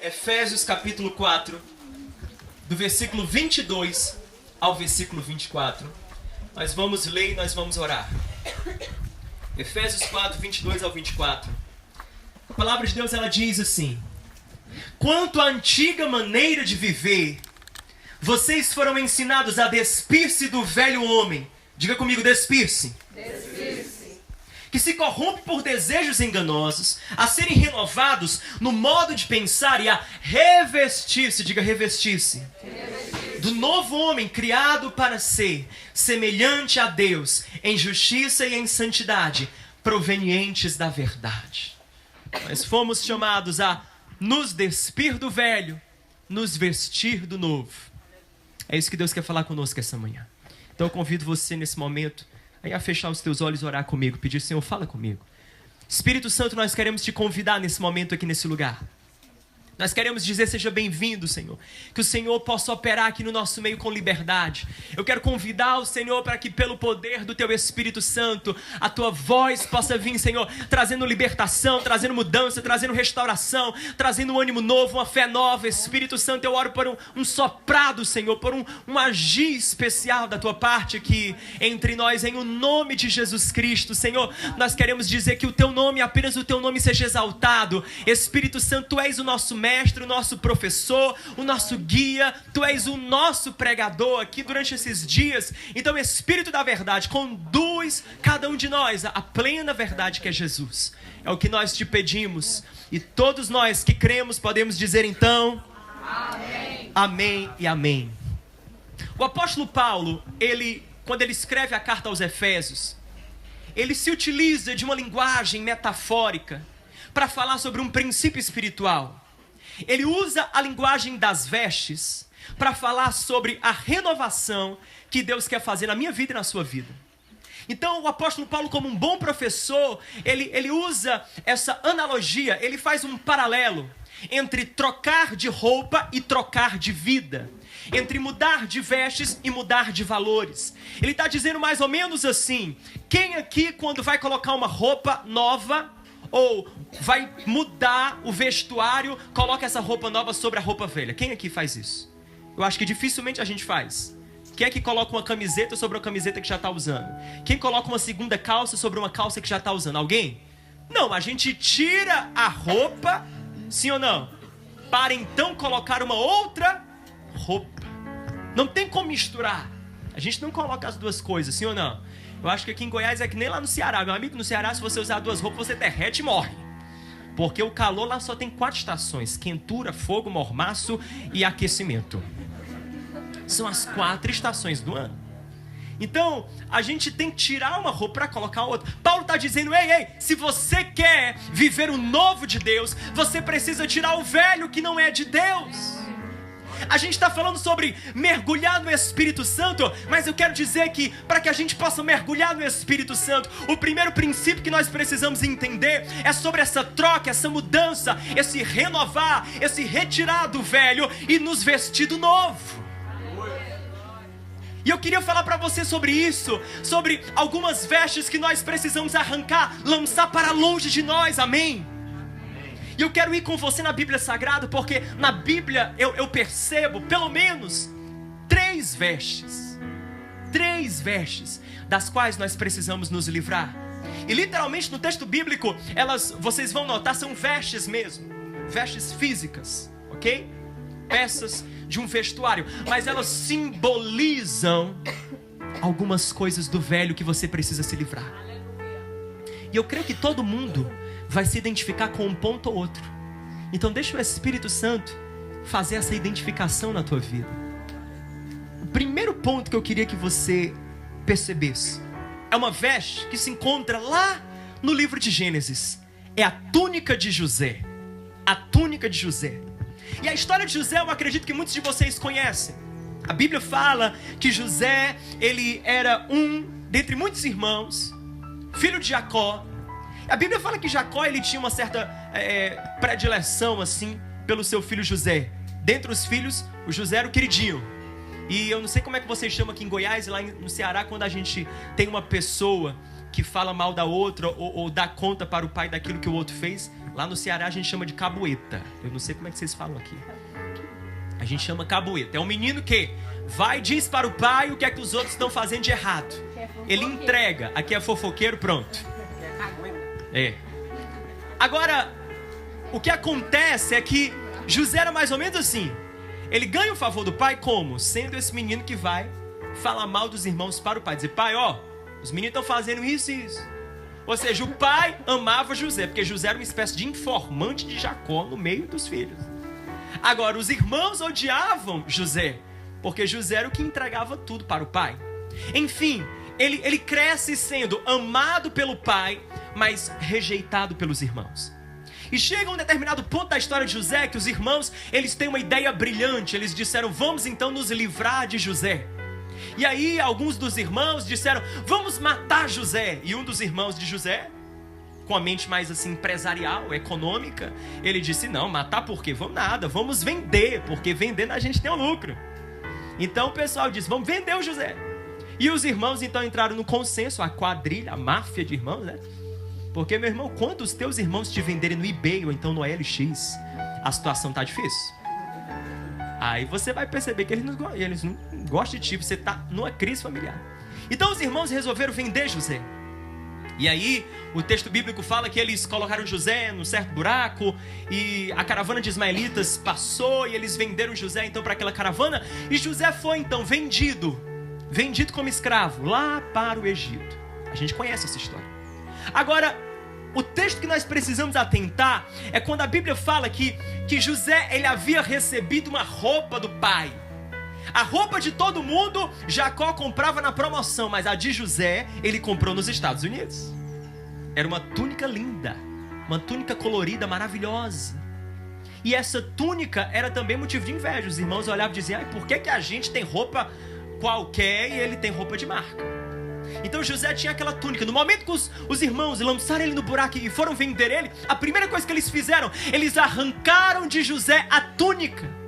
Efésios capítulo 4, do versículo 22 ao versículo 24. Nós vamos ler e nós vamos orar. Efésios 4, 22 ao 24. A palavra de Deus, ela diz assim: quanto à antiga maneira de viver, vocês foram ensinados a despir-se do velho homem. Diga comigo, despir-se. Despir-se. Que se corrompe por desejos enganosos, a serem renovados no modo de pensar e a revestir-se, diga revestir-se, do novo homem criado para ser semelhante a Deus em justiça e em santidade, provenientes da verdade. Nós fomos chamados a nos despir do velho, nos vestir do novo. É isso que Deus quer falar conosco essa manhã. Então eu convido você nesse momento a fechar os teus olhos e orar comigo, pedir: Senhor, fala comigo. Espírito Santo, nós queremos te convidar nesse momento aqui nesse lugar. Nós queremos dizer: seja bem-vindo, Senhor. Que o Senhor possa operar aqui no nosso meio com liberdade. Eu quero convidar o Senhor para que pelo poder do Teu Espírito Santo, a Tua voz possa vir, Senhor, trazendo libertação, trazendo mudança, trazendo restauração, trazendo um ânimo novo, uma fé nova. Espírito Santo, eu oro por um soprado, Senhor, por um agir especial da Tua parte aqui entre nós, em o nome de Jesus Cristo. Senhor, nós queremos dizer que o Teu nome, apenas o Teu nome seja exaltado. Espírito Santo, Tu és o nosso mestre, o nosso professor, o nosso guia, Tu és o nosso pregador aqui durante esses dias. Então, Espírito da verdade, conduz cada um de nós à plena verdade que é Jesus. É o que nós te pedimos, e todos nós que cremos podemos dizer então: amém, amém e amém. O apóstolo Paulo, quando ele escreve a carta aos Efésios, ele se utiliza de uma linguagem metafórica para falar sobre um princípio espiritual. Ele usa a linguagem das vestes para falar sobre a renovação que Deus quer fazer na minha vida e na sua vida. Então o apóstolo Paulo, como um bom professor, ele usa essa analogia, ele faz um paralelo entre trocar de roupa e trocar de vida, entre mudar de vestes e mudar de valores. Ele está dizendo mais ou menos assim: quem aqui, quando vai colocar uma roupa nova ou vai mudar o vestuário, coloca essa roupa nova sobre a roupa velha? Quem aqui faz isso? Eu acho que dificilmente a gente faz. Quem é que coloca uma camiseta sobre uma camiseta que já está usando? Quem coloca uma segunda calça sobre uma calça que já está usando? Alguém? Não, a gente tira a roupa, sim ou não? Para então colocar uma outra roupa. Não tem como misturar. A gente não coloca as duas coisas, sim ou não? Eu acho que aqui em Goiás é que nem lá no Ceará. Meu amigo, no Ceará, se você usar duas roupas, você derrete e morre. Porque o calor lá só tem 4 estações: quentura, fogo, mormaço e aquecimento. São as 4 estações do ano. Então, a gente tem que tirar uma roupa para colocar outra. Paulo está dizendo: ei, se você quer viver o novo de Deus, você precisa tirar o velho que não é de Deus. A gente está falando sobre mergulhar no Espírito Santo, mas eu quero dizer que para que a gente possa mergulhar no Espírito Santo, o primeiro princípio que nós precisamos entender é sobre essa troca, essa mudança, esse renovar, esse retirar do velho e nos vestir do novo. E eu queria falar para você sobre isso, sobre algumas vestes que nós precisamos arrancar, lançar para longe de nós, amém? E eu quero ir com você na Bíblia Sagrada, porque na Bíblia eu percebo pelo menos 3 vestes. 3 vestes das quais nós precisamos nos livrar. E literalmente no texto bíblico, vocês vão notar, são vestes mesmo. Vestes físicas, ok? Peças de um vestuário. Mas elas simbolizam algumas coisas do velho que você precisa se livrar. E eu creio que todo mundo vai se identificar com um ponto ou outro. Então deixa o Espírito Santo fazer essa identificação na tua vida. O primeiro ponto que eu queria que você percebesse é uma veste que se encontra lá no livro de Gênesis. É a túnica de José. A túnica de José. E a história de José, eu acredito que muitos de vocês conhecem. A Bíblia fala que José, ele era um dentre muitos irmãos, filho de Jacó. A Bíblia fala que Jacó, ele tinha uma certa predileção assim pelo seu filho José. Dentre os filhos, o José era o queridinho. E eu não sei como é que vocês chamam aqui em Goiás e lá no Ceará, quando a gente tem uma pessoa que fala mal da outra ou dá conta para o pai daquilo que o outro fez. Lá no Ceará a gente chama de caboeta. Eu não sei como é que vocês falam aqui. A gente chama caboeta. É um menino que vai e diz para o pai o que é que os outros estão fazendo de errado. Ele entrega. Aqui é fofoqueiro, pronto. É. Agora, o que acontece é que José era mais ou menos assim. Ele ganha o favor do pai como? Sendo esse menino que vai falar mal dos irmãos para o pai. Dizer, pai, ó, os meninos estão fazendo isso e isso. Ou seja, o pai amava José, porque José era uma espécie de informante de Jacó no meio dos filhos. Agora, os irmãos odiavam José, porque José era o que entregava tudo para o pai. Enfim, ele cresce sendo amado pelo pai, mas rejeitado pelos irmãos. E chega um determinado ponto da história de José que os irmãos, eles têm uma ideia brilhante. Eles disseram, vamos então nos livrar de José. E aí alguns dos irmãos disseram, vamos matar José. E um dos irmãos de José, com a mente mais assim empresarial, econômica, ele disse, não, matar por quê? Vamos nada, vamos vender, porque vendendo a gente tem um lucro. Então o pessoal disse, vamos vender o José. E os irmãos então entraram no consenso, a quadrilha, a máfia de irmãos, né? Porque, meu irmão, quando os teus irmãos te venderem no eBay ou então no LX, a situação tá difícil. Aí você vai perceber que eles não gostam de ti, você tá numa crise familiar. Então os irmãos resolveram vender José. E aí o texto bíblico fala que eles colocaram José num certo buraco e a caravana de ismaelitas passou e eles venderam José então para aquela caravana. E José foi então vendido como escravo lá para o Egito. A gente conhece essa história. Agora, o texto que nós precisamos atentar é quando a Bíblia fala que José, ele havia recebido uma roupa do pai. A roupa de todo mundo, Jacó comprava na promoção, mas a de José, ele comprou nos Estados Unidos. Era uma túnica linda, uma túnica colorida, maravilhosa. E essa túnica era também motivo de inveja. Os irmãos olhavam e diziam, por que a gente tem roupa qualquer e ele tem roupa de marca? Então José tinha aquela túnica. No momento que os irmãos lançaram ele no buraco e foram vender ele, a primeira coisa que eles fizeram, eles arrancaram de José a túnica.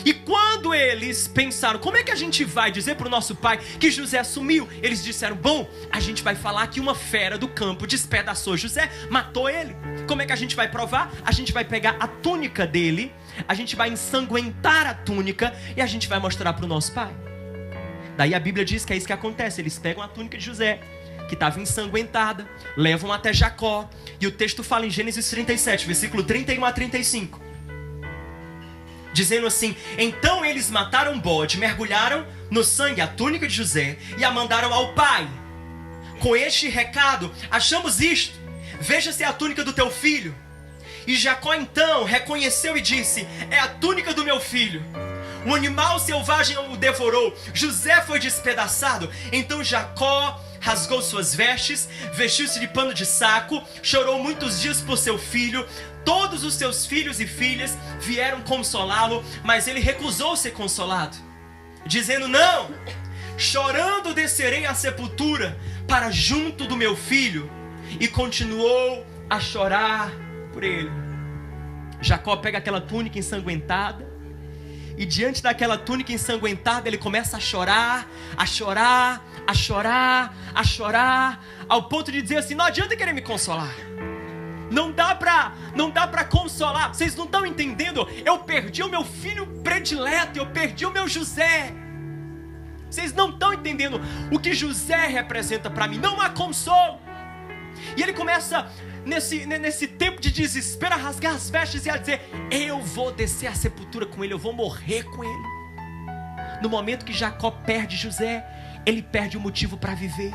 E quando eles pensaram, como é que a gente vai dizer para o nosso pai que José sumiu? Eles disseram, bom, a gente vai falar que uma fera do campo despedaçou José, matou ele. Como é que a gente vai provar? A gente vai pegar a túnica dele, a gente vai ensanguentar a túnica e a gente vai mostrar para o nosso pai. Daí a Bíblia diz que é isso que acontece. Eles pegam a túnica de José, que estava ensanguentada, levam até Jacó. E o texto fala em Gênesis 37, versículo 31 a 35. Dizendo assim, então eles mataram um bode, mergulharam no sangue a túnica de José e a mandaram ao pai. Com este recado, achamos isto, veja se é a túnica do teu filho. E Jacó então reconheceu e disse, é a túnica do meu filho. Um animal selvagem o devorou, José foi despedaçado. Então Jacó rasgou suas vestes, vestiu-se de pano de saco, chorou muitos dias por seu filho. Todos os seus filhos e filhas vieram consolá-lo, mas ele recusou ser consolado, dizendo, não, chorando descerei à sepultura para junto do meu filho. E continuou a chorar por ele. Jacó pega aquela túnica ensanguentada, e diante daquela túnica ensanguentada, ele começa a chorar, a chorar, a chorar, a chorar, ao ponto de dizer assim, não adianta querer me consolar. Não dá pra consolar. Vocês não estão entendendo? Eu perdi o meu filho predileto, eu perdi o meu José. Vocês não estão entendendo o que José representa para mim. Não há consolo. E ele começa, nesse tempo de desespero, a rasgar as vestes e a dizer, eu vou descer à sepultura com ele, eu vou morrer com ele. No momento que Jacó perde José, ele perde o motivo para viver.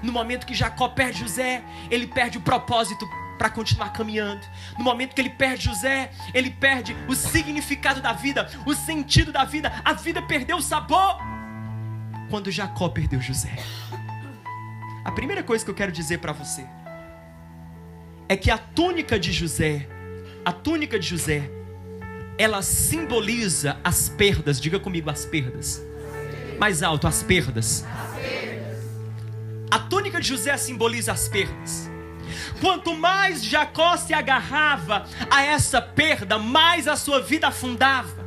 No momento que Jacó perde José, ele perde o propósito para continuar caminhando. No momento que ele perde José, ele perde o significado da vida, o sentido da vida. A vida perdeu o sabor quando Jacó perdeu José. A primeira coisa que eu quero dizer para você é que a túnica de José, ela simboliza as perdas. Diga comigo, as perdas. Mais alto, as perdas. A túnica de José simboliza as perdas. Quanto mais Jacó se agarrava a essa perda, mais a sua vida afundava.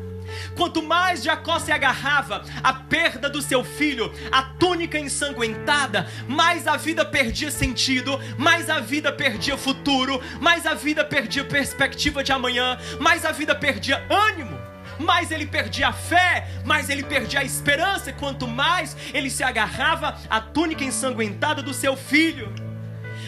Quanto mais Jacó se agarrava à perda do seu filho, a túnica ensanguentada, mais a vida perdia sentido, mais a vida perdia futuro, mais a vida perdia perspectiva de amanhã, mais a vida perdia ânimo, mais ele perdia a fé, mais ele perdia a esperança, quanto mais ele se agarrava à túnica ensanguentada do seu filho.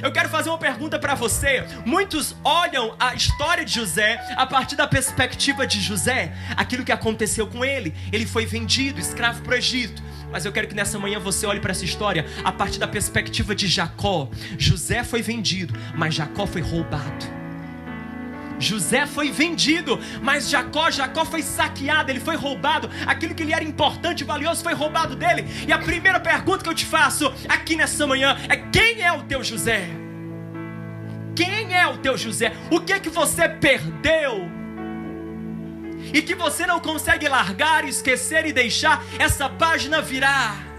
Eu quero fazer uma pergunta para você. Muitos olham a história de José a partir da perspectiva de José, aquilo que aconteceu com ele. Ele foi vendido, escravo para o Egito. Mas eu quero que nessa manhã você olhe para essa história a partir da perspectiva de Jacó. José foi vendido, mas Jacó foi roubado. José foi vendido, mas Jacó foi saqueado, ele foi roubado. Aquilo que lhe era importante e valioso foi roubado dele. E a primeira pergunta que eu te faço aqui nessa manhã é: quem é o teu José? Quem é o teu José? O que é que você perdeu e que você não consegue largar, esquecer e deixar essa página virar?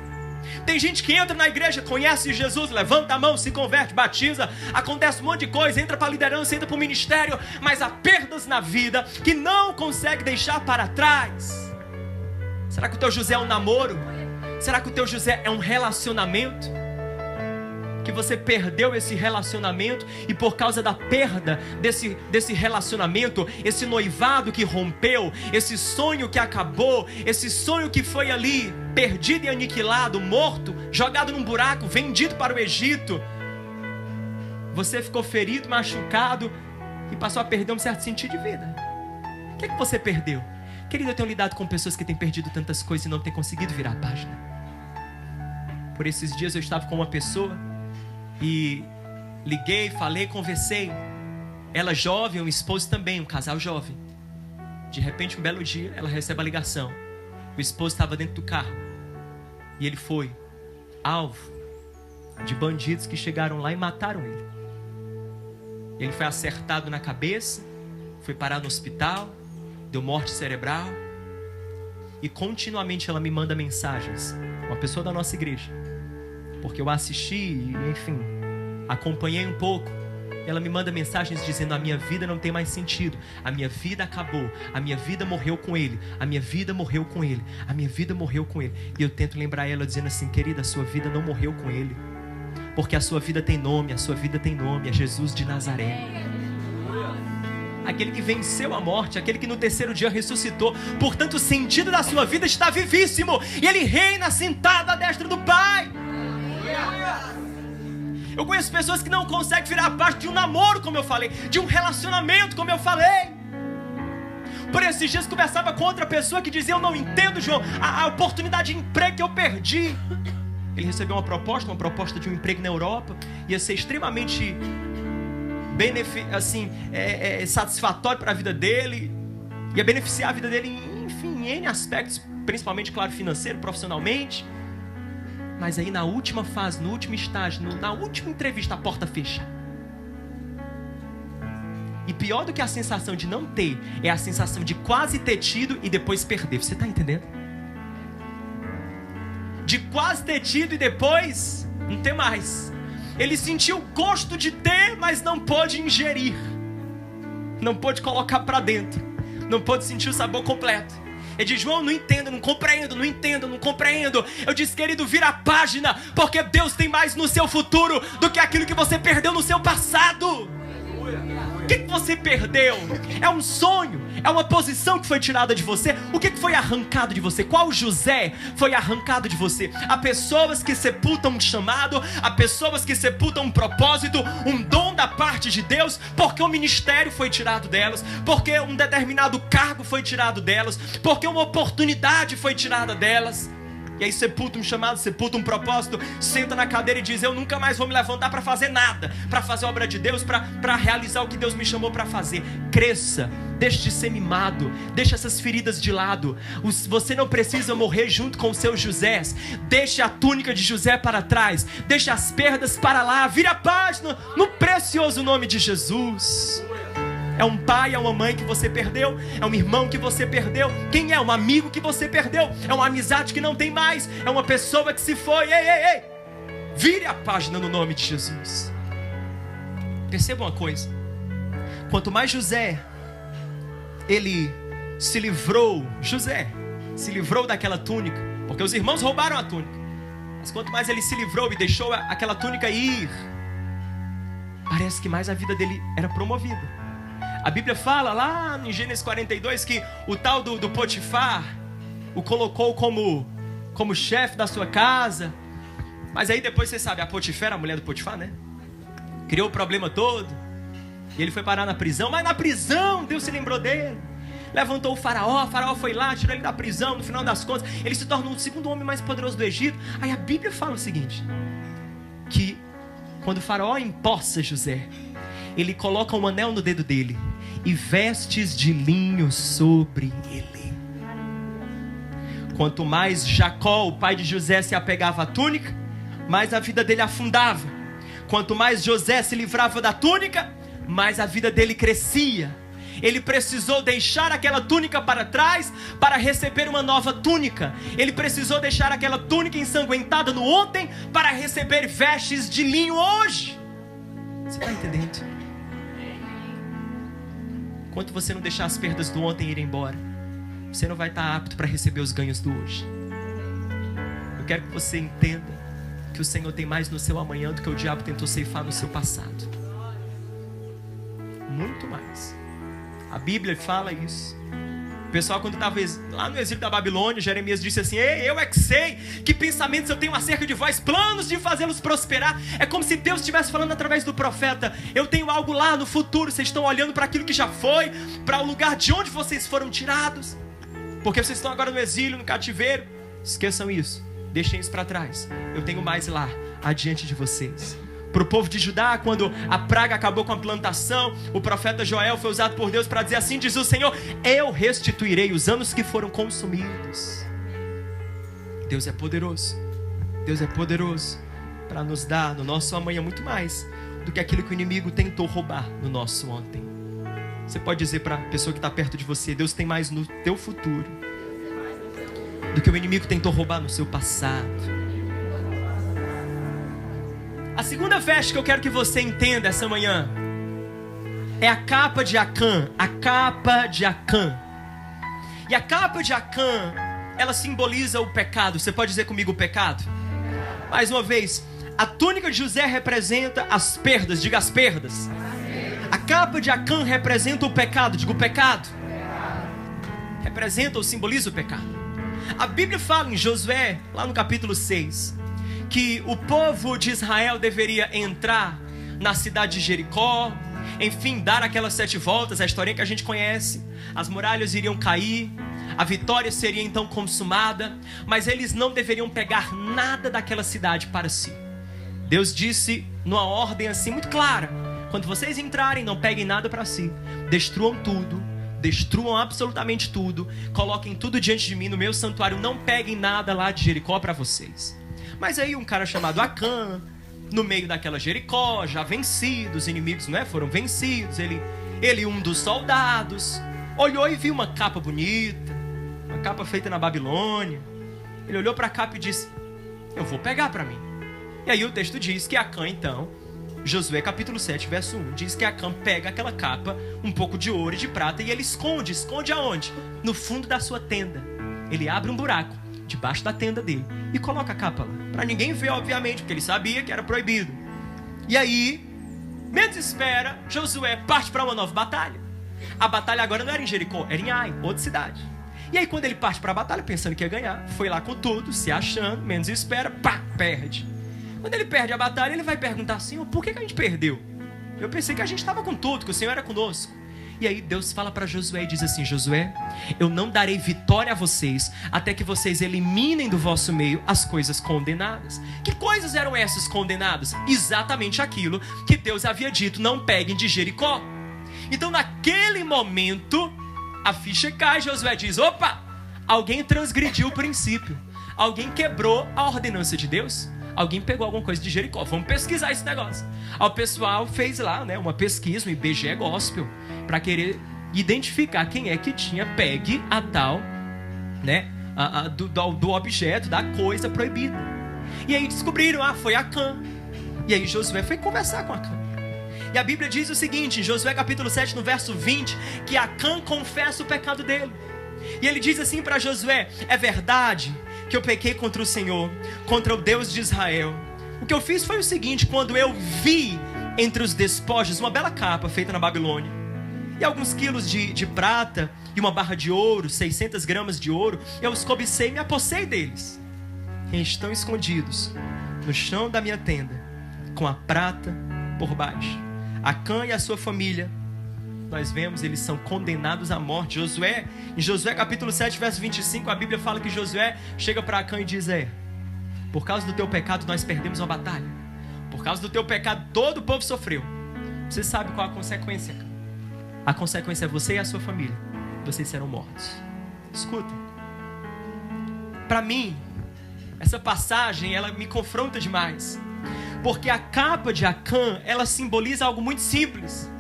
Tem gente que entra na igreja, conhece Jesus, levanta a mão, se converte, batiza, acontece um monte de coisa, entra para a liderança, entra para o ministério, mas há perdas na vida que não consegue deixar para trás. Será que o teu José é um namoro? Será que o teu José é um relacionamento? Que você perdeu esse relacionamento e por causa da perda desse relacionamento, esse noivado que rompeu, esse sonho que acabou, esse sonho que foi ali perdido e aniquilado, morto, jogado num buraco, vendido para o Egito, você ficou ferido, machucado e passou a perder um certo sentido de vida. O que é que você perdeu? Querido, eu tenho lidado com pessoas que têm perdido tantas coisas e não têm conseguido virar a página. Por esses dias eu estava com uma pessoa e liguei, falei, conversei. Ela jovem, um esposo também, um casal jovem. De repente, um belo dia, ela recebe a ligação. O esposo estava dentro do carro e ele foi alvo de bandidos que chegaram lá e mataram ele. Ele foi acertado na cabeça, foi parar no hospital, deu morte cerebral. E continuamente ela me manda mensagens, uma pessoa da nossa igreja, porque eu assisti e, enfim, acompanhei um pouco. Ela me manda mensagens dizendo: a minha vida não tem mais sentido, a minha vida acabou, a minha vida morreu com ele, a minha vida morreu com ele, a minha vida morreu com ele. E eu tento lembrar ela dizendo assim: querida, a sua vida não morreu com ele, porque a sua vida tem nome, a sua vida tem nome, é Jesus de Nazaré. Aquele que venceu a morte, aquele que no terceiro dia ressuscitou. Portanto, o sentido da sua vida está vivíssimo, e ele reina sentado à destra do Pai. Eu conheço pessoas que não conseguem virar parte de um namoro, como eu falei, de um relacionamento, como eu falei. Por esses dias conversava com outra pessoa que dizia: eu não entendo, João, a oportunidade de emprego que eu perdi. Ele recebeu uma proposta de um emprego na Europa, ia ser extremamente satisfatório para a vida dele, ia beneficiar a vida dele em N aspectos, principalmente, claro, financeiro, profissionalmente. Mas aí na última fase, no último estágio, na última entrevista, a porta fecha. E pior do que a sensação de não ter, é a sensação de quase ter tido e depois perder. Você está entendendo? De quase ter tido e depois não ter mais. Ele sentiu o gosto de ter, mas não pôde ingerir, não pôde colocar para dentro, não pôde sentir o sabor completo. Ele diz: João, não entendo, não compreendo, não entendo, não compreendo. Eu disse: querido, vira a página, porque Deus tem mais no seu futuro do que aquilo que você perdeu no seu passado. O que você perdeu? É um sonho? É uma posição que foi tirada de você? O que foi arrancado de você? Qual José foi arrancado de você? Há pessoas que sepultam um chamado, há pessoas que sepultam um propósito, um dom da parte de Deus, porque o ministério foi tirado delas, porque um determinado cargo foi tirado delas, porque uma oportunidade foi tirada delas. E aí sepulta um chamado, sepulta um propósito, senta na cadeira e diz: eu nunca mais vou me levantar para fazer nada, para fazer a obra de Deus, para realizar o que Deus me chamou para fazer. Cresça, deixe de ser mimado, deixe essas feridas de lado. Você não precisa morrer junto com os seus Josés. Deixe a túnica de José para trás, deixe as perdas para lá, vira a página no precioso nome de Jesus. É um pai, é uma mãe que você perdeu, é um irmão que você perdeu. Quem é? Um amigo que você perdeu, é uma amizade que não tem mais, é uma pessoa que se foi. Ei, vire a página no nome de Jesus. Perceba uma coisa: quanto mais José ele se livrou, José se livrou daquela túnica, porque os irmãos roubaram a túnica, mas quanto mais ele se livrou e deixou aquela túnica ir, parece que mais a vida dele era promovida. A Bíblia fala lá em Gênesis 42 que o tal do Potifar o colocou como chefe da sua casa. Mas aí depois você sabe, a Potifar, a mulher do Potifar, né? Criou o problema todo. E ele foi parar na prisão. Mas na prisão Deus se lembrou dele. Levantou o faraó foi lá, tirou ele da prisão. No final das contas, ele se tornou o segundo homem mais poderoso do Egito. Aí a Bíblia fala o seguinte, que quando o faraó empossa José, ele coloca um anel no dedo dele e vestes de linho sobre ele. Quanto mais Jacó, o pai de José, se apegava à túnica, mais a vida dele afundava. Quanto mais José se livrava da túnica, mais a vida dele crescia. Ele precisou deixar aquela túnica para trás para receber uma nova túnica. Ele precisou deixar aquela túnica ensanguentada no ontem para receber vestes de linho hoje. Você está entendendo? Enquanto você não deixar as perdas do ontem ir embora, você não vai estar apto para receber os ganhos do hoje. Eu quero que você entenda que o Senhor tem mais no seu amanhã do que o diabo tentou ceifar no seu passado. Muito mais. A Bíblia fala isso. O pessoal, quando estava lá no exílio da Babilônia, Jeremias disse assim: ei, eu é que sei que pensamentos eu tenho acerca de vós, planos de fazê-los prosperar. É como se Deus estivesse falando através do profeta: eu tenho algo lá no futuro, vocês estão olhando para aquilo que já foi, para o lugar de onde vocês foram tirados, porque vocês estão agora no exílio, no cativeiro. Esqueçam isso, deixem isso para trás. Eu tenho mais lá, adiante de vocês. Para o povo de Judá, quando a praga acabou com a plantação, o profeta Joel foi usado por Deus para dizer assim: diz o Senhor, eu restituirei os anos que foram consumidos. Deus é poderoso. Deus é poderoso para nos dar no nosso amanhã muito mais do que aquilo que o inimigo tentou roubar no nosso ontem. Você pode dizer para a pessoa que está perto de você: Deus tem mais no teu futuro do que o inimigo tentou roubar no seu passado. A segunda veste que eu quero que você entenda essa manhã é a capa de Acã. A capa de Acã. E a capa de Acã, ela simboliza o pecado. Você pode dizer comigo o pecado? Mais uma vez, a túnica de José representa as perdas. Diga as perdas. A capa de Acã representa o pecado. Diga o pecado. Representa ou simboliza o pecado. A Bíblia fala em Josué, lá no capítulo 6, que o povo de Israel deveria entrar na cidade de Jericó, enfim, dar aquelas 7 voltas, a historinha que a gente conhece. As muralhas iriam cair, a vitória seria então consumada, mas eles não deveriam pegar nada daquela cidade para si. Deus disse numa ordem assim muito clara: quando vocês entrarem, não peguem nada para si, destruam tudo, destruam absolutamente tudo, coloquem tudo diante de mim no meu santuário, não peguem nada lá de Jericó para vocês. Mas aí um cara chamado Acã, no meio daquela Jericó, já vencido, os inimigos, não é? Foram vencidos, ele um dos soldados, olhou e viu uma capa bonita, uma capa feita na Babilônia. Ele olhou para a capa e disse: eu vou pegar para mim. E aí o texto diz que Acã então, Josué capítulo 7, verso 1, diz que Acã pega aquela capa, um pouco de ouro e de prata, e ele esconde aonde? No fundo da sua tenda. Ele abre um buraco debaixo da tenda dele e coloca a capa lá, para ninguém ver, obviamente, porque ele sabia que era proibido. E aí, menos espera, Josué parte para uma nova batalha. A batalha agora não era em Jericó, era em Ai, outra cidade. E aí quando ele parte para a batalha, pensando que ia ganhar, foi lá com tudo, se achando, menos espera, pá, perde. Quando ele perde a batalha, ele vai perguntar assim: por que a gente perdeu? Eu pensei que a gente estava com tudo, que o Senhor era conosco. E aí Deus fala para Josué e diz assim: Josué, eu não darei vitória a vocês até que vocês eliminem do vosso meio as coisas condenadas. Que coisas eram essas condenadas? Exatamente aquilo que Deus havia dito: não peguem de Jericó. Então naquele momento a ficha cai. Josué diz: opa, alguém transgrediu o princípio, alguém quebrou a ordenança de Deus, alguém pegou alguma coisa de Jericó, vamos pesquisar esse negócio. Aí o pessoal fez lá, né, uma pesquisa, um IBGE Gospel, para querer identificar quem é que tinha pegue a tal, né, do objeto, da coisa proibida. E aí descobriram: foi Acã. E aí Josué foi conversar com Acã. E a Bíblia diz o seguinte, em Josué capítulo 7, no verso 20, que Acã confessa o pecado dele. E ele diz assim para Josué: é verdade que eu pequei contra o Senhor, contra o Deus de Israel. O que eu fiz foi o seguinte: quando eu vi entre os despojos uma bela capa feita na Babilônia, e alguns quilos de prata, e uma barra de ouro, 600 gramas de ouro, eu os cobicei e me apossei deles. E estão escondidos no chão da minha tenda, com a prata por baixo. Acã e a sua família, nós vemos, eles são condenados à morte. Em Josué capítulo 7, verso 25, a Bíblia fala que Josué chega para Acã e diz: por causa do teu pecado nós perdemos uma batalha. Por causa do teu pecado todo o povo sofreu. Você sabe qual a consequência, Acã? A consequência é você e a sua família. Vocês serão mortos. Escuta. Para mim, essa passagem, ela me confronta demais. Porque a capa de Acã, ela simboliza algo muito simples.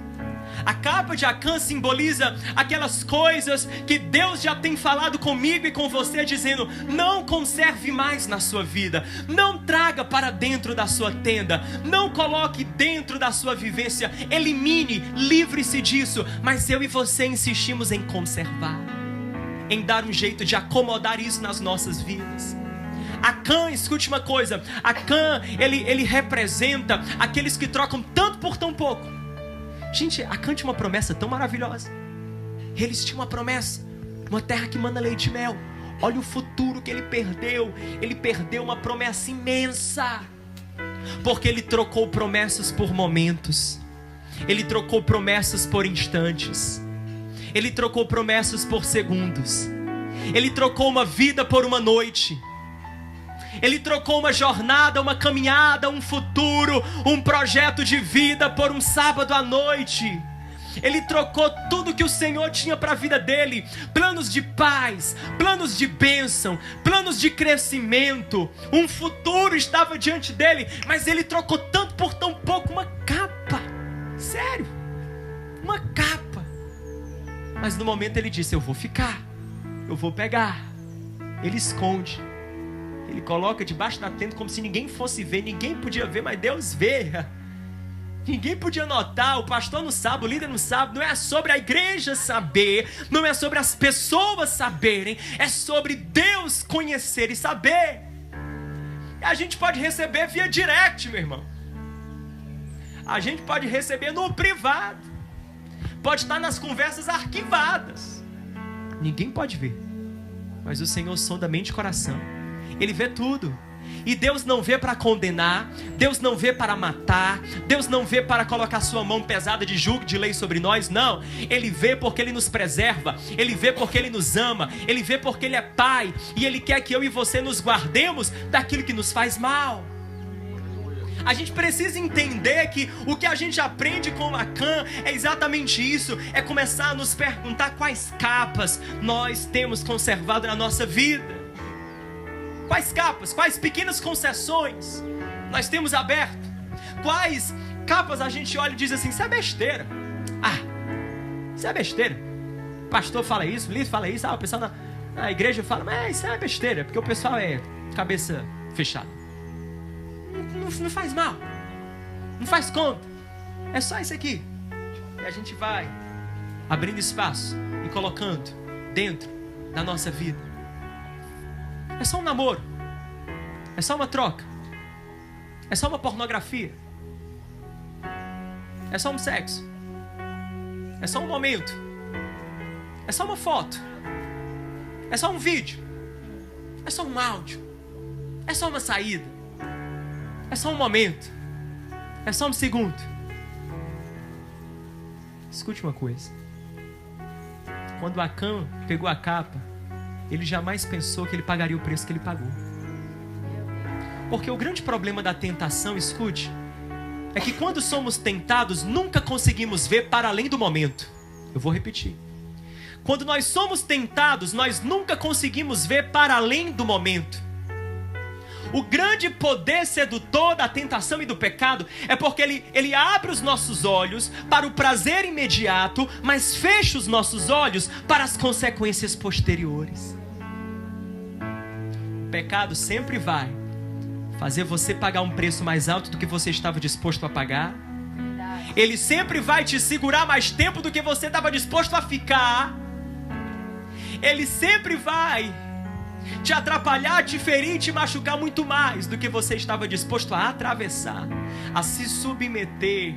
A capa de Acã simboliza aquelas coisas que Deus já tem falado comigo e com você, dizendo: não conserve mais na sua vida, não traga para dentro da sua tenda, não coloque dentro da sua vivência, elimine, livre-se disso. Mas eu e você insistimos em conservar, em dar um jeito de acomodar isso nas nossas vidas. Acã, escute uma coisa, Acã, ele representa aqueles que trocam tanto por tão pouco. Gente, Acã tinha uma promessa tão maravilhosa. Eles tinham uma promessa, uma terra que mana leite e mel. Olha o futuro que ele perdeu. Ele perdeu uma promessa imensa, porque ele trocou promessas por momentos. Ele trocou promessas por instantes. Ele trocou promessas por segundos. Ele trocou uma vida por uma noite. Ele trocou uma jornada, uma caminhada, um futuro, um projeto de vida por um sábado à noite. Ele trocou tudo que o Senhor tinha para a vida dele. Planos de paz, planos de bênção, planos de crescimento. Um futuro estava diante dele, mas ele trocou tanto por tão pouco. Uma capa, sério, uma capa. Mas no momento ele disse: eu vou ficar, eu vou pegar. Ele esconde. Ele coloca debaixo da tenda como se ninguém fosse ver. Ninguém podia ver, mas Deus vê. Ninguém podia notar. O pastor não sabe, o líder não sabe. Não é sobre a igreja saber, não é sobre as pessoas saberem, é sobre Deus conhecer e saber. E a gente pode receber via direct, meu irmão. A gente pode receber no privado, pode estar nas conversas arquivadas. Ninguém pode ver, mas o Senhor sonda mente e coração. Ele vê tudo. E Deus não vê para condenar, Deus não vê para matar, Deus não vê para colocar sua mão pesada de jugo de lei sobre nós, não. Ele vê porque Ele nos preserva, Ele vê porque Ele nos ama, Ele vê porque Ele é Pai, e Ele quer que eu e você nos guardemos daquilo que nos faz mal. A gente precisa entender que o que a gente aprende com Acã é exatamente isso. É começar a nos perguntar quais capas nós temos conservado na nossa vida. Quais capas, quais pequenas concessões nós temos aberto? Quais capas a gente olha e diz assim: isso é besteira. Isso é besteira. O pastor fala isso, o líder fala isso, o pessoal na igreja fala: mas isso é besteira, porque o pessoal é cabeça fechada. Não faz mal, não faz conta, é só isso aqui. E a gente vai abrindo espaço e colocando dentro da nossa vida. É só um namoro, é só uma troca, é só uma pornografia, é só um sexo, é só um momento, é só uma foto, é só um vídeo, é só um áudio, é só uma saída, é só um momento, é só um segundo. Escute uma coisa: quando Acã pegou a capa, ele jamais pensou que ele pagaria o preço que ele pagou. Porque o grande problema da tentação, escute, é que quando somos tentados, nunca conseguimos ver para além do momento. Eu vou repetir. Quando nós somos tentados, nós nunca conseguimos ver para além do momento. O grande poder sedutor da tentação e do pecado é porque ele abre os nossos olhos para o prazer imediato, mas fecha os nossos olhos para as consequências posteriores. O pecado sempre vai fazer você pagar um preço mais alto do que você estava disposto a pagar. Ele sempre vai te segurar mais tempo do que você estava disposto a ficar. Ele sempre vai te atrapalhar, te ferir, te machucar muito mais do que você estava disposto a atravessar, a se submeter.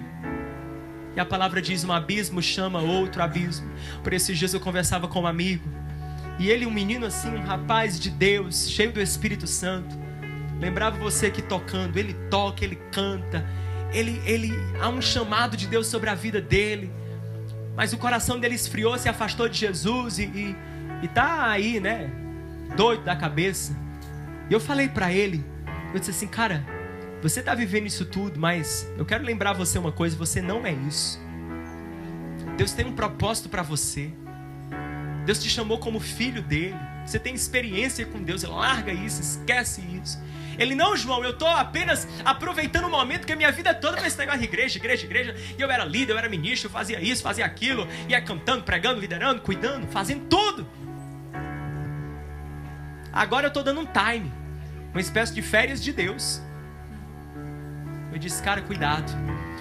E a palavra diz: um abismo chama outro abismo. Por esses dias eu conversava com um amigo, e ele, um menino assim, um rapaz de Deus, cheio do Espírito Santo. Lembrava você que tocando, ele toca, ele canta, ele há um chamado de Deus sobre a vida dele, mas o coração dele esfriou, se afastou de Jesus e tá aí, né, doido da cabeça. E eu falei pra ele, eu disse assim: cara, você tá vivendo isso tudo, mas eu quero lembrar você uma coisa: você não é isso. Deus tem um propósito pra você. Deus te chamou como filho dele. Você tem experiência com Deus. Larga isso, esquece isso. Ele: não, João, eu estou apenas aproveitando o momento que a minha vida toda foi esse negócio de igreja. E eu era líder, eu era ministro, eu fazia isso, fazia aquilo. Ia cantando, pregando, liderando, cuidando, fazendo tudo. Agora eu estou dando um time, uma espécie de férias de Deus. Eu disse: cara, cuidado,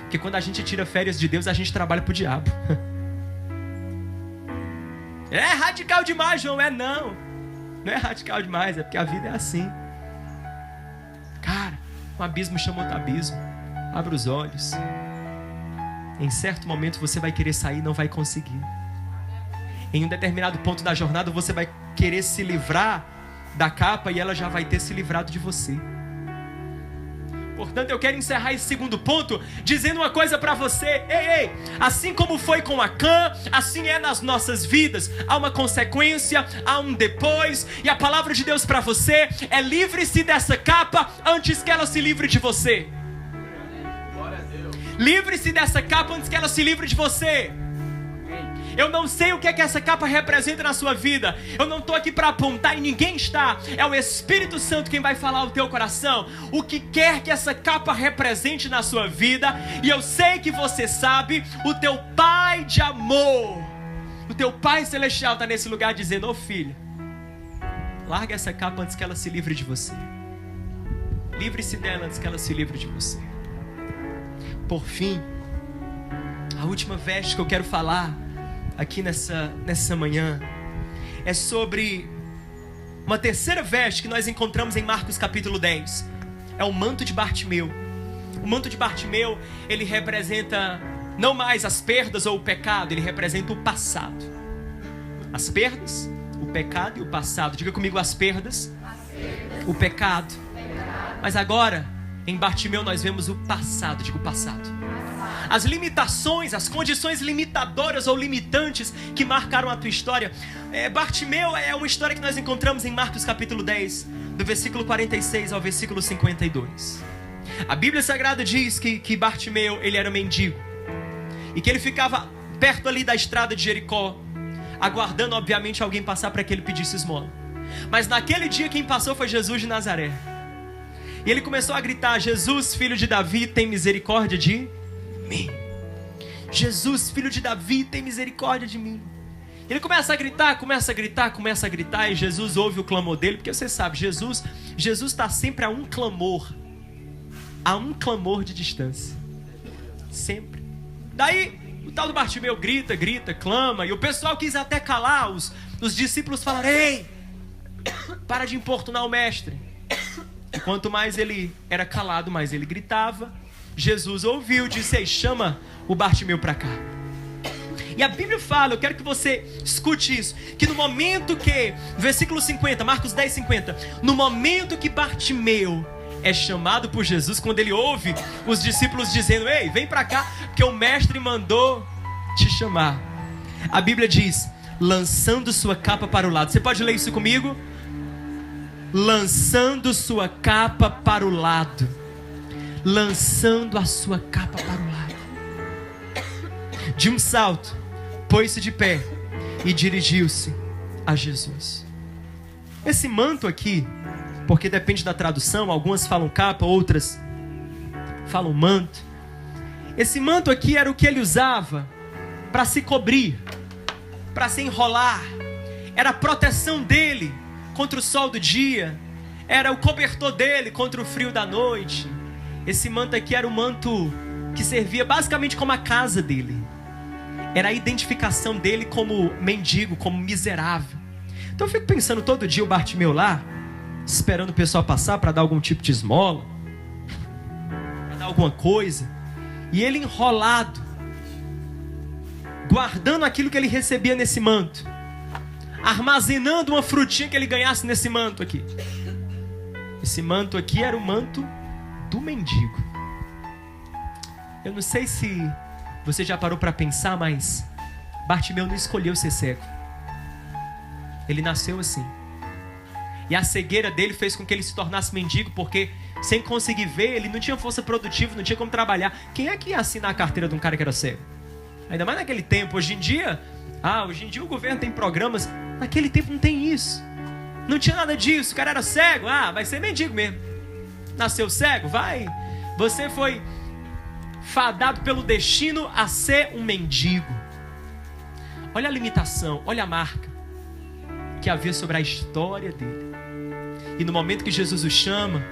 porque quando a gente tira férias de Deus, a gente trabalha pro diabo. É radical demais, João. Não é radical demais, é porque a vida é assim. Cara, um abismo chama outro abismo. Abra os olhos. Em certo momento você vai querer sair e não vai conseguir. Em um determinado ponto da jornada você vai querer se livrar da capa e ela já vai ter se livrado de você. Portanto, eu quero encerrar esse segundo ponto dizendo uma coisa para você. Ei, assim como foi com Acã, assim é nas nossas vidas. Há uma consequência, há um depois. E a palavra de Deus para você é: livre-se dessa capa antes que ela se livre de você. Livre-se dessa capa antes que ela se livre de você. Eu não sei o que é que essa capa representa na sua vida. Eu não estou aqui para apontar e ninguém está. É o Espírito Santo quem vai falar ao teu coração o que quer que essa capa represente na sua vida. E eu sei que você sabe. O teu Pai de amor, o teu Pai Celestial está nesse lugar dizendo: ô filho, larga essa capa antes que ela se livre de você. Livre-se dela antes que ela se livre de você. Por fim, a última veste que eu quero falar aqui nessa manhã é sobre uma terceira veste que nós encontramos em Marcos capítulo 10. É o manto de Bartimeu. O manto de Bartimeu, ele representa não mais as perdas ou o pecado, ele representa o passado. As perdas, o pecado e o passado. Diga comigo: as perdas, o pecado. Mas agora, em Bartimeu nós vemos o passado. Diga: o passado. As limitações, as condições limitadoras ou limitantes que marcaram a tua história. Bartimeu é uma história que nós encontramos em Marcos capítulo 10, do versículo 46 ao versículo 52. A Bíblia Sagrada diz que Bartimeu, ele era mendigo, e que ele ficava perto ali da estrada de Jericó, aguardando obviamente alguém passar para que ele pedisse esmola. Mas naquele dia quem passou foi Jesus de Nazaré. E ele começou a gritar: Jesus, filho de Davi, tem misericórdia de mim. Jesus, filho de Davi, tem misericórdia de mim. Ele começa a gritar, e Jesus ouve o clamor dele, porque você sabe, Jesus está sempre a um clamor de distância, sempre. Daí o tal do Bartimeu grita, clama, e o pessoal quis até calar. Os discípulos falaram: ei, para de importunar o mestre. E quanto mais ele era calado, mais ele gritava. Jesus ouviu, disse: ei, chama o Bartimeu para cá. E a Bíblia fala, eu quero que você escute isso, que no momento que, versículo 50, Marcos 10, 50, no momento que Bartimeu é chamado por Jesus, quando ele ouve os discípulos dizendo: ei, vem para cá, porque o mestre mandou te chamar. A Bíblia diz: lançando sua capa para o lado. Você pode ler isso comigo? Lançando sua capa para o lado. Lançando a sua capa para o lado. De um salto, pôs-se de pé e dirigiu-se a Jesus. Esse manto aqui, porque depende da tradução, algumas falam capa, outras falam manto. Esse manto aqui era o que ele usava para se cobrir, para se enrolar. Era a proteção dele contra o sol do dia, era o cobertor dele contra o frio da noite. Esse manto aqui era o manto que servia basicamente como a casa dele. Era a identificação dele como mendigo, como miserável. Então eu fico pensando todo dia o Bartimeu lá, esperando o pessoal passar para dar algum tipo de esmola, para dar alguma coisa, e ele enrolado, guardando aquilo que ele recebia nesse manto, armazenando uma frutinha que ele ganhasse nesse manto aqui. Esse manto aqui era o manto do mendigo. Eu não sei se você já parou para pensar, mas Bartimeu não escolheu ser cego. Ele nasceu assim. E a cegueira dele fez com que ele se tornasse mendigo, porque sem conseguir ver, ele não tinha força produtiva, não tinha como trabalhar. Quem é que ia assinar a carteira de um cara que era cego? Ainda mais naquele tempo. Hoje em dia o governo tem programas. Naquele tempo não tem isso. Não tinha nada disso. O cara era cego, vai ser mendigo mesmo. Nasceu cego, vai. Você foi fadado pelo destino a ser um mendigo. Olha a limitação, olha a marca que havia sobre a história dele. E no momento que Jesus o chama,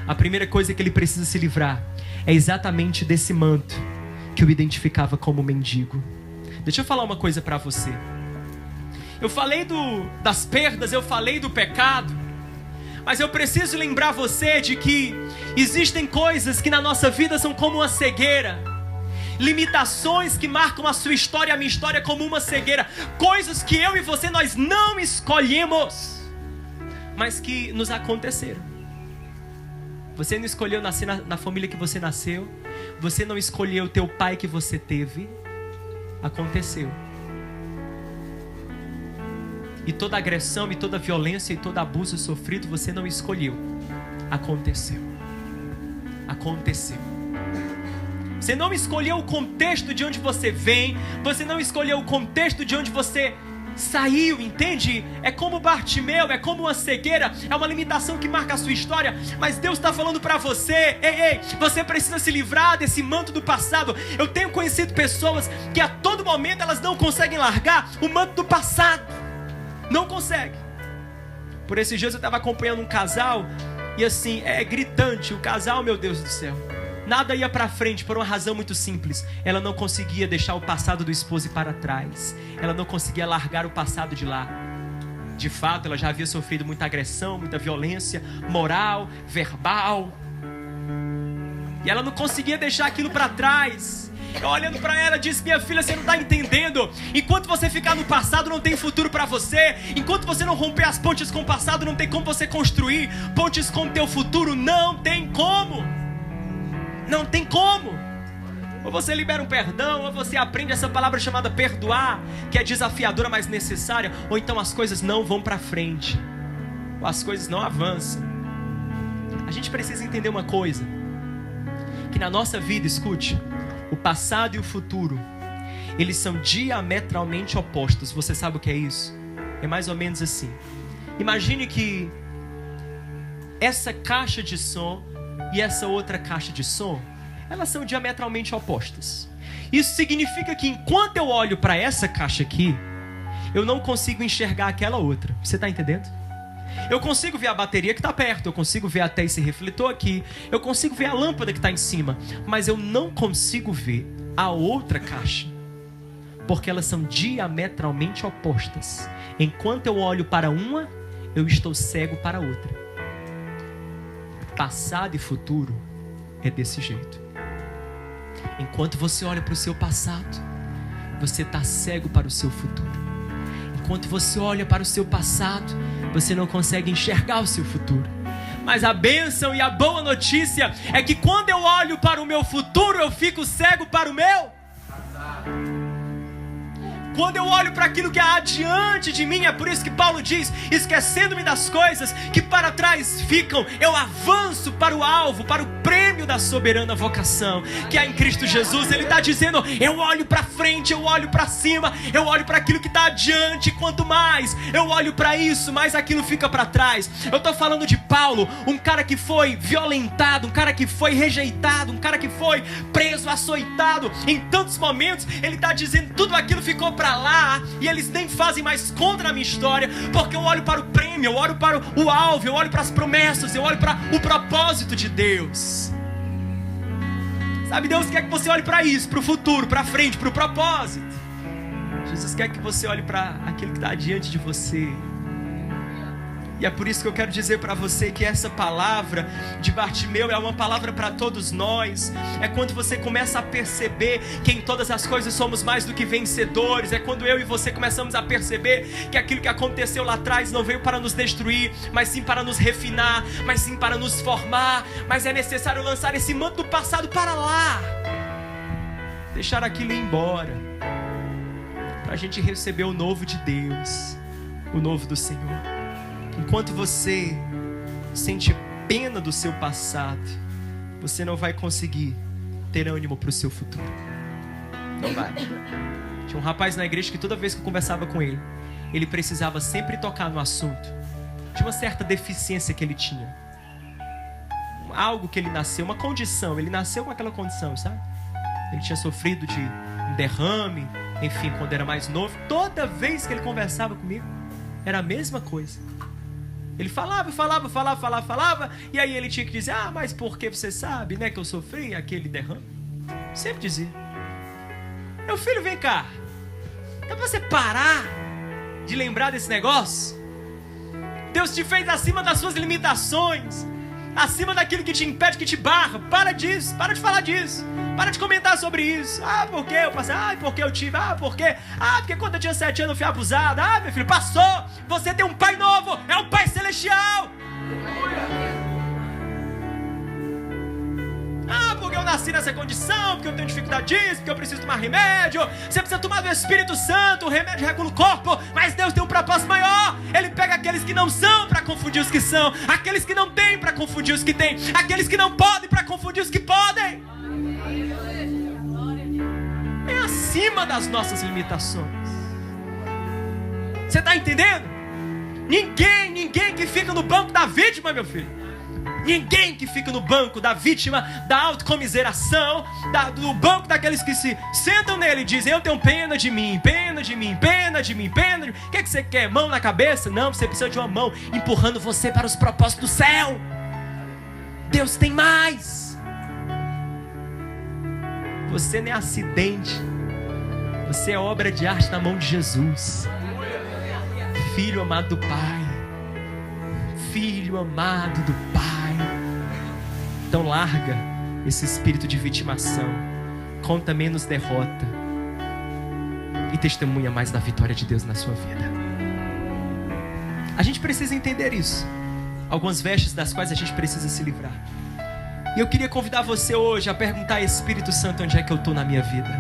a primeira coisa que ele precisa se livrar é exatamente desse manto que o identificava como mendigo. Deixa eu falar uma coisa para você. Eu falei das perdas, eu falei do pecado, mas eu preciso lembrar você de que existem coisas que na nossa vida são como uma cegueira. Limitações que marcam a sua história, a minha história, como uma cegueira. Coisas que eu e você, nós não escolhemos, mas que nos aconteceram. Você não escolheu nascer na família que você nasceu. Você não escolheu ter o pai que você teve. Aconteceu. E toda agressão, e toda violência, e todo abuso sofrido, você não escolheu. Aconteceu. Aconteceu. Você não escolheu o contexto de onde você vem. Você não escolheu o contexto de onde você saiu, entende? É como Bartimeu, é como uma cegueira. É uma limitação que marca a sua história. Mas Deus está falando para você: ei, você precisa se livrar desse manto do passado. Eu tenho conhecido pessoas que a todo momento elas não conseguem largar o manto do passado. Não consegue. Por esses dias eu estava acompanhando um casal, e assim, é gritante. O casal, meu Deus do céu, nada ia para frente por uma razão muito simples. Ela não conseguia deixar o passado do esposo ir para trás. Ela não conseguia largar o passado de lá. De fato, ela já havia sofrido muita agressão, muita violência moral, verbal, e ela não conseguia deixar aquilo para trás. Eu olhando para ela, disse: minha filha, você não está entendendo. Enquanto você ficar no passado, não tem futuro para você. Enquanto você não romper as pontes com o passado, não tem como você construir pontes com o teu futuro. Não tem como. Não tem como. Ou você libera um perdão, ou você aprende essa palavra chamada perdoar, que é desafiadora, mas necessária. Ou então as coisas não vão para frente, ou as coisas não avançam. A gente precisa entender uma coisa, que na nossa vida, escute, o passado e o futuro, eles são diametralmente opostos. Você sabe o que é isso? É mais ou menos assim. Imagine que essa caixa de som e essa outra caixa de som, elas são diametralmente opostas. Isso significa que enquanto eu olho para essa caixa aqui, eu não consigo enxergar aquela outra. Você está entendendo? Eu consigo ver a bateria que está perto, eu consigo ver até esse refletor aqui, eu consigo ver a lâmpada que está em cima, mas eu não consigo ver a outra caixa, porque elas são diametralmente opostas. Enquanto eu olho para uma, eu estou cego para a outra. Passado e futuro é desse jeito. Enquanto você olha para o seu passado, você está cego para o seu futuro. Enquanto você olha para o seu passado, você não consegue enxergar o seu futuro. Mas a bênção e a boa notícia é que quando eu olho para o meu futuro, eu fico cego para o meu. Quando eu olho para aquilo que há adiante de mim, é por isso que Paulo diz: esquecendo-me das coisas que para trás ficam, eu avanço para o alvo, para o prêmio da soberana vocação que há em Cristo Jesus. Ele está dizendo: eu olho para frente, eu olho para cima, eu olho para aquilo que está adiante. Quanto mais eu olho para isso, mais aquilo fica para trás. Eu estou falando de Paulo, um cara que foi violentado, um cara que foi rejeitado, um cara que foi preso, açoitado em tantos momentos. Ele está dizendo: tudo aquilo ficou para lá, e eles nem fazem mais conta na minha história, porque eu olho para o prêmio, eu olho para o alvo, eu olho para as promessas, eu olho para o propósito de Deus. Sabe, Deus quer que você olhe para isso, para o futuro, para frente, para o propósito. Jesus quer que você olhe para aquilo que está diante de você. E é por isso que eu quero dizer para você que essa palavra de Bartimeu é uma palavra para todos nós. É quando você começa a perceber que em todas as coisas somos mais do que vencedores. É quando eu e você começamos a perceber que aquilo que aconteceu lá atrás não veio para nos destruir, mas sim para nos refinar, mas sim para nos formar. Mas é necessário lançar esse manto do passado para lá, deixar aquilo ir embora, para a gente receber o novo de Deus, o novo do Senhor. Enquanto você sente pena do seu passado, você não vai conseguir ter ânimo para o seu futuro. Não vai. Tinha um rapaz na igreja que toda vez que eu conversava com ele, ele precisava sempre tocar no assunto de uma certa deficiência que ele tinha. Algo que ele nasceu, uma condição. Ele nasceu com aquela condição, sabe? Ele tinha sofrido de um derrame, enfim, quando era mais novo. Toda vez que ele conversava comigo, era a mesma coisa. Ele falava, e aí ele tinha que dizer: ah, mas porque você sabe, né, que eu sofri aquele derrame? Sempre dizia. Meu filho, vem cá. Dá pra você parar de lembrar desse negócio? Deus te fez acima das suas limitações, acima daquilo que te impede, que te barra. Para disso, para de falar disso, para de comentar sobre isso. Ah, porque eu passei, ah, porque eu tive, ah, porque quando eu tinha 7 anos eu fui abusado. Ah, meu filho, passou. Você tem um pai novo, é um pai celestial. Ah, porque eu nasci nessa condição, porque eu tenho dificuldade disso, porque eu preciso tomar remédio. Você precisa tomar do Espírito Santo, o remédio regula o corpo, mas Deus tem um propósito maior. Ele pega aqueles que não são para confundir os que são, aqueles que não têm para confundir os que têm, aqueles que não podem para confundir os que podem. É acima das nossas limitações. Você está entendendo? Ninguém que fica no banco da vítima, meu filho. Ninguém que fica no banco da vítima, da autocomiseração, do banco daqueles que se sentam nele e dizem: eu tenho pena de mim, pena de mim, pena de mim, pena de mim. O que você quer? Mão na cabeça? Não, você precisa de uma mão empurrando você para os propósitos do céu. Deus tem mais. Você não é acidente. Você é obra de arte na mão de Jesus. Filho amado do Pai. Filho amado do Pai. Então larga esse espírito de vitimação. Conta menos derrota. E testemunha mais da vitória de Deus na sua vida. A gente precisa entender isso. Algumas vestes das quais a gente precisa se livrar. E eu queria convidar você hoje a perguntar: Espírito Santo, onde é que eu estou na minha vida?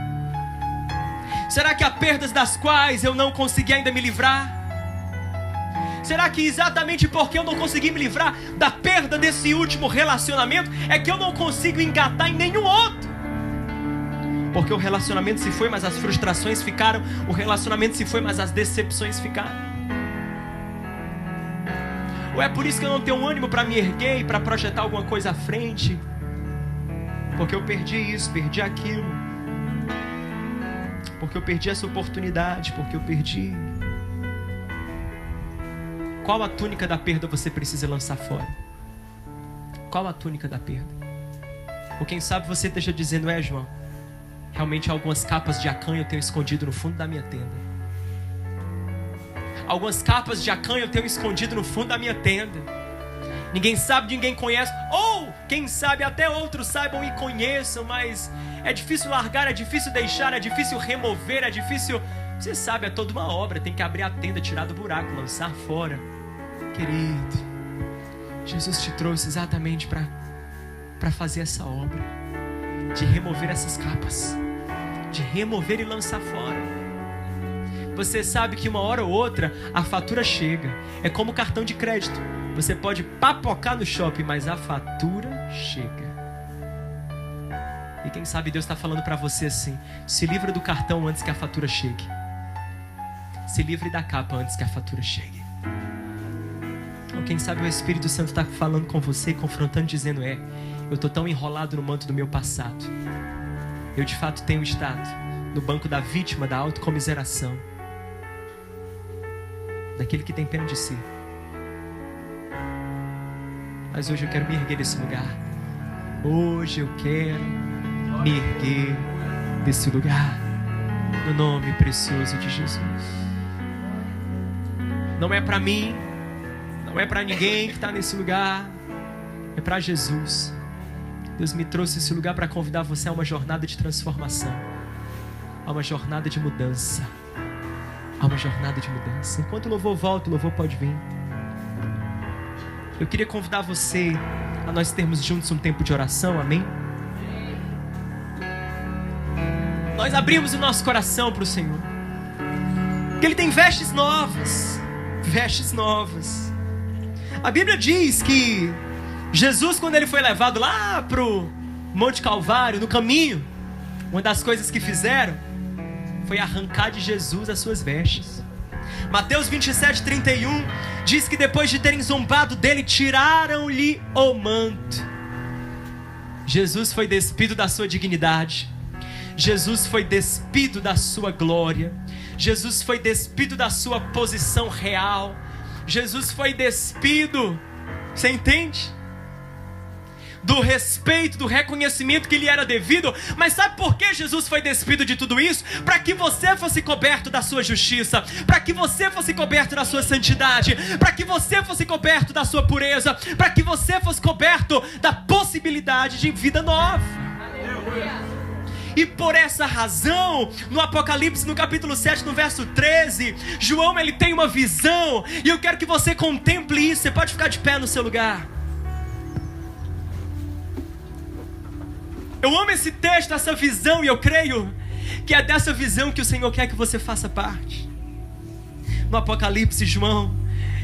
Será que há perdas das quais eu não consegui ainda me livrar? Será que exatamente porque eu não consegui me livrar da perda desse último relacionamento é que eu não consigo engatar em nenhum outro? Porque o relacionamento se foi, mas as frustrações ficaram. O relacionamento se foi, mas as decepções ficaram. Ou é por isso que eu não tenho ânimo para me erguer e para projetar alguma coisa à frente? Porque eu perdi isso, perdi aquilo. Porque eu perdi essa oportunidade, porque eu perdi. Qual a túnica da perda você precisa lançar fora? Qual a túnica da perda? Ou quem sabe você esteja dizendo: João, realmente algumas capas de Acã eu tenho escondido no fundo da minha tenda. Algumas capas de Acã eu tenho escondido no fundo da minha tenda. Ninguém sabe, ninguém conhece. Ou, quem sabe, até outros saibam e conheçam, mas é difícil largar, é difícil deixar, é difícil remover, é difícil... Você sabe, é toda uma obra. Tem que abrir a tenda, tirar do buraco, lançar fora. Querido, Jesus te trouxe exatamente para fazer essa obra, de remover essas capas, de remover e lançar fora. Você sabe que uma hora ou outra a fatura chega. É como cartão de crédito. Você pode papocar no shopping, mas a fatura chega. E quem sabe Deus está falando para você assim: se livra do cartão antes que a fatura chegue. Se livre da capa antes que a fatura chegue. Ou quem sabe o Espírito Santo está falando com você, confrontando, dizendo: eu estou tão enrolado no manto do meu passado. Eu de fato tenho estado no banco da vítima, da autocomiseração, daquele que tem pena de si. Mas hoje eu quero me erguer desse lugar. Hoje eu quero me erguer desse lugar, no nome precioso de Jesus. Não é para mim, não é para ninguém que está nesse lugar, é para Jesus. Deus me trouxe esse lugar para convidar você a uma jornada de transformação, a uma jornada de mudança, a uma jornada de mudança. Enquanto o louvor volta, o louvor pode vir. Eu queria convidar você a nós termos juntos um tempo de oração, amém? Nós abrimos o nosso coração para o Senhor, porque Ele tem vestes novas, vestes novas. A Bíblia diz que Jesus, quando Ele foi levado lá para o Monte Calvário, no caminho, uma das coisas que fizeram foi arrancar de Jesus as suas vestes. Mateus 27:31 diz que depois de terem zombado dele, tiraram-lhe o manto. Jesus foi despido da sua dignidade. Jesus foi despido da sua glória. Jesus foi despido da sua posição real. Jesus foi despido, você entende? Do respeito, do reconhecimento que lhe era devido. Mas sabe por que Jesus foi despido de tudo isso? Para que você fosse coberto da sua justiça, para que você fosse coberto da sua santidade, para que você fosse coberto da sua pureza, para que você fosse coberto da possibilidade de vida nova. Aleluia. E por essa razão, no Apocalipse, no capítulo 7, no verso 13, João, ele tem uma visão, e eu quero que você contemple isso. Você pode ficar de pé no seu lugar. Eu amo esse texto, essa visão, e eu creio que é dessa visão que o Senhor quer que você faça parte. No Apocalipse, João,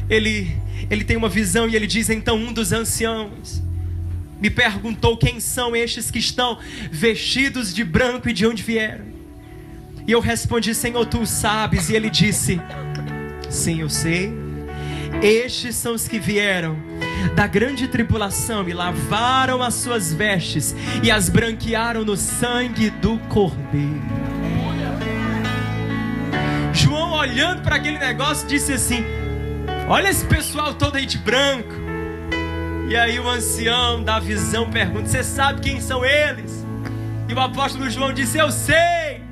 ele tem uma visão e ele diz: então um dos anciãos me perguntou: quem são estes que estão vestidos de branco e de onde vieram? E eu respondi: Senhor, tu sabes. E ele disse: sim, eu sei. Estes são os que vieram da grande tribulação e lavaram as suas vestes e as branquearam no sangue do Cordeiro. João, olhando para aquele negócio, disse assim: olha esse pessoal todo aí de branco. E aí o ancião da visão pergunta: você sabe quem são eles? E o apóstolo João disse: eu sei.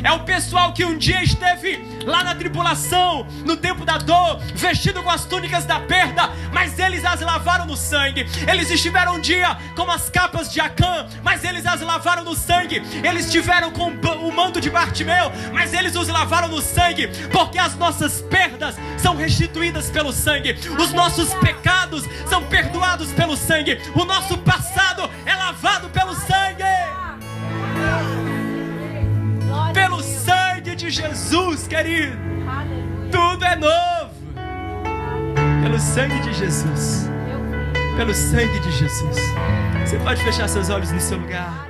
É o pessoal que um dia esteve lá na tribulação, no tempo da dor, vestido com as túnicas da perda, mas eles as lavaram no sangue. Eles estiveram um dia com as capas de Acã, mas eles as lavaram no sangue. Eles estiveram com o manto de Bartimeu, mas eles os lavaram no sangue, porque as nossas perdas são restituídas pelo sangue. Os nossos pecados são perdoados pelo sangue. O nosso passado é lavado pelo sangue. Pelo sangue de Jesus, querido. Tudo é novo. Pelo sangue de Jesus. Pelo sangue de Jesus. Você pode fechar seus olhos no seu lugar.